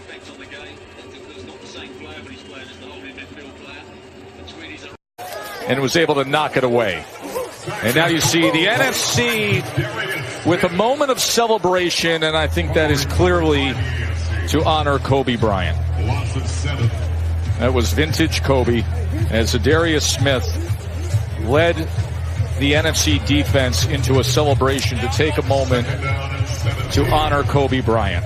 effect on the game. He's not the same player, but he's playing as the holding midfield player. And Tweedy's and was able to knock it away. And now you see the NFC with a moment of celebration, and I think that is clearly to honor Kobe Bryant. That was vintage Kobe, as Zadarius Smith led the NFC defense into a celebration to take a moment to honor Kobe Bryant.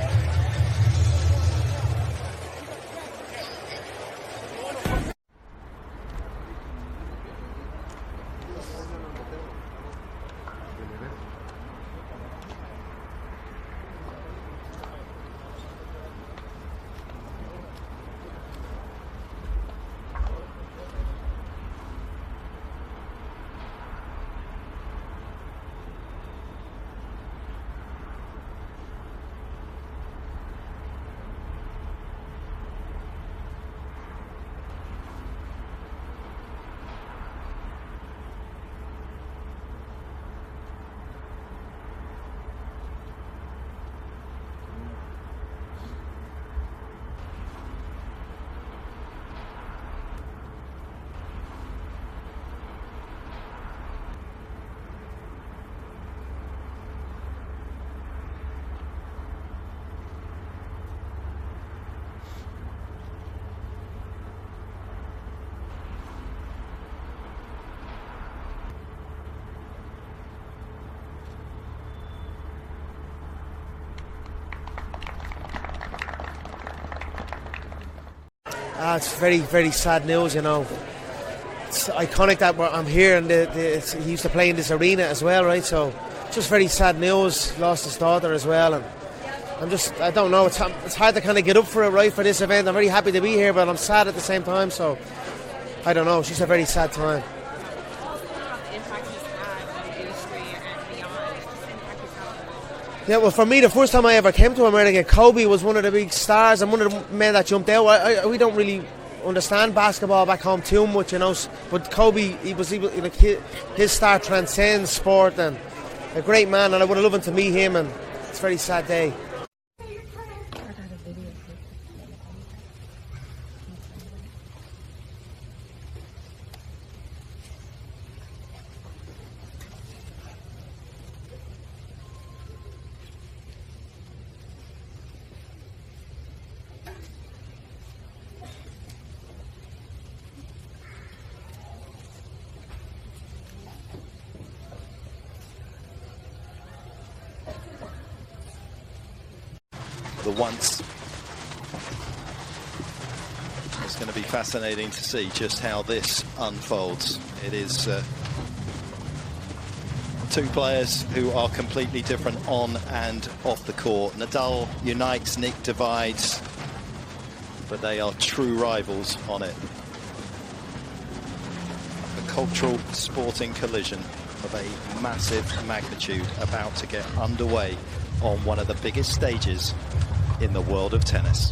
It's very, very sad news, you know. It's iconic that I'm here, and he used to play in this arena as well, right? So, just very sad news. Lost his daughter as well, and I don't know. It's hard to kind of get up for it, right, for this event. I'm very happy to be here, but I'm sad at the same time. So, I don't know. It's just a very sad time. Yeah, well, for me, the first time I ever came to America, Kobe was one of the big stars and one of the men that jumped out. We don't really understand basketball back home too much, you know. But Kobe, his star transcends sport, and a great man. And I would have loved to meet him, and it's a very sad day. The once. It's going to be fascinating to see just how this unfolds. It is two players who are completely different on and off the court. Nadal unites, Nick divides, but they are true rivals on it. A cultural sporting collision of a massive magnitude about to get underway on one of the biggest stages in the world of tennis.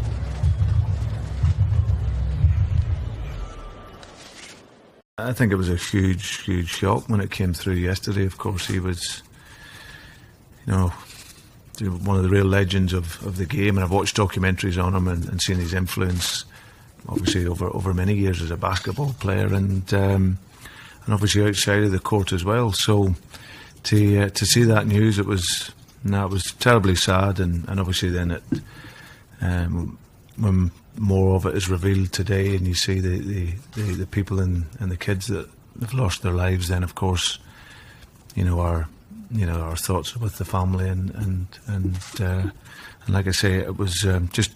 I think it was a huge, huge shock when it came through yesterday. Of course, he was, you know, one of the real legends of the game, and I've watched documentaries on him and seen his influence, obviously over many years as a basketball player, and obviously outside of the court as well. So to see that news, it was terribly sad, and obviously then when more of it is revealed today, and you see the people and the kids that have lost their lives, then of course, our thoughts are with the family, and like I say, it was just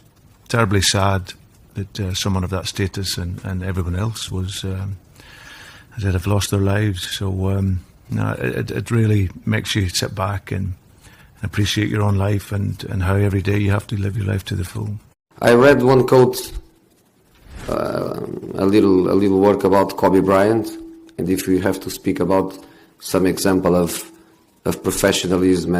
terribly sad that someone of that status and everyone else was that have lost their lives. So it really makes you sit back and appreciate your own life and how every day you have to live your life to the full. I read one quote, a little work about Kobe Bryant, and if we have to speak about some example of professionalism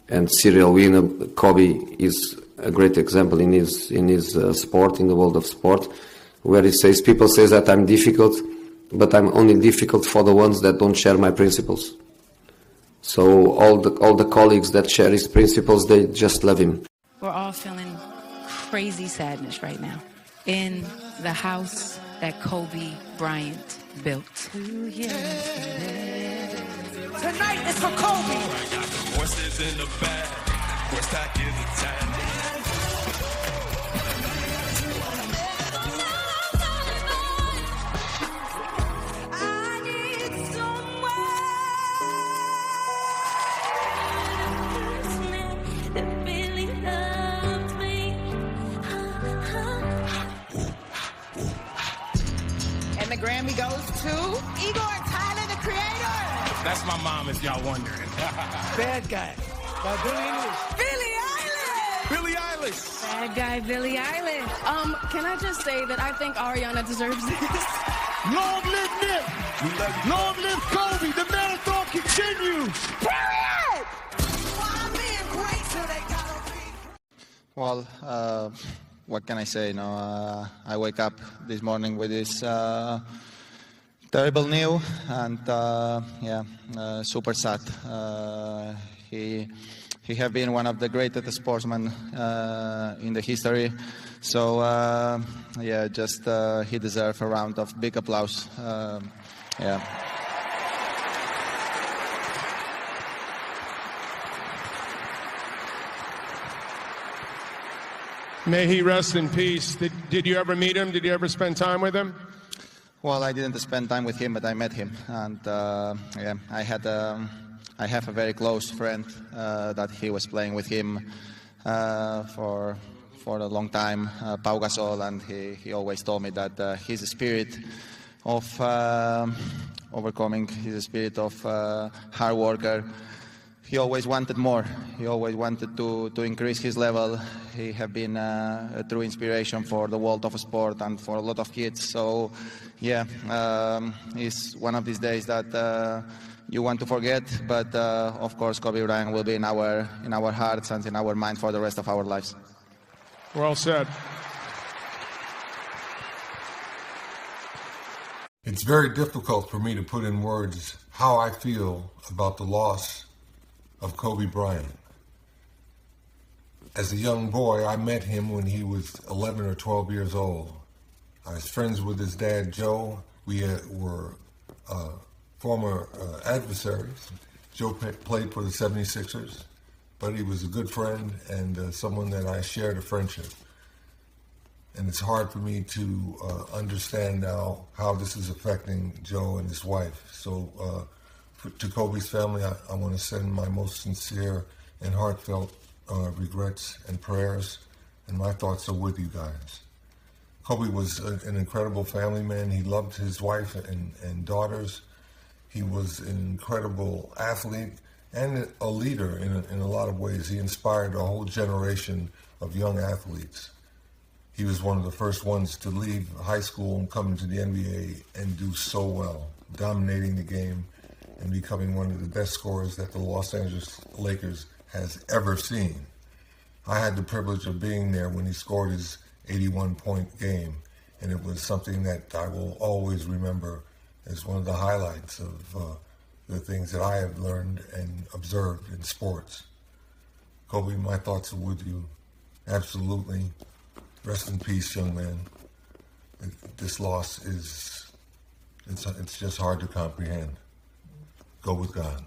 and serial winner, Kobe is a great example in his sport, in the world of sport, where he says, people say that I'm difficult, but I'm only difficult for the ones that don't share my principles. So all the colleagues that share his principles, they just love him. We're all feeling crazy sadness right now in the house that Kobe Bryant built. Tonight is for Kobe. Voices in the back, we're stacking the time. And the Grammy goes to Igor Tyler, the creator. That's my mom, if y'all wondering. Bad Guy by Billie Eilish. Billie Eilish. Billie Eilish. Bad guy, Billie Eilish. Can I just say that I think Ariana deserves this? Long live Nip. Long live Kobe. The marathon continues. Period. Why being great so they gotta be. Well, what can I say? I wake up this morning with this terrible news, and super sad. He have been one of the greatest sportsmen in the history. So he deserves a round of big applause. May he rest in peace. Did you ever meet him? Did you ever spend time with him? Well, I didn't spend time with him, but I met him, and I have a very close friend that he was playing with him for a long time, Pau Gasol, and he always told me that his spirit of overcoming, his spirit of hard worker. He always wanted more. He always wanted to increase his level. He have been a true inspiration for the world of sport and for a lot of kids. So, it's one of these days that you want to forget. But of course, Kobe Bryant will be in our hearts and in our mind for the rest of our lives. Well said. It's very difficult for me to put in words how I feel about the loss of Kobe Bryant. As a young boy, I met him when he was 11 or 12 years old. I was friends with his dad, Joe. We were former adversaries. Joe played for the 76ers, but he was a good friend and someone that I shared a friendship. And it's hard for me to understand now how this is affecting Joe and his wife. So to Kobe's family, I want to send my most sincere and heartfelt regrets and prayers, and my thoughts are with you guys. Kobe was an incredible family man. He loved his wife and daughters. He was an incredible athlete and a leader in a lot of ways. He inspired a whole generation of young athletes. He was one of the first ones to leave high school and come into the NBA and do so well, dominating the game and becoming one of the best scorers that the Los Angeles Lakers has ever seen. I had the privilege of being there when he scored his 81-point game, and it was something that I will always remember as one of the highlights of the things that I have learned and observed in sports. Kobe, my thoughts are with you. Absolutely. Rest in peace, young man. This loss it's just hard to comprehend. Go with God.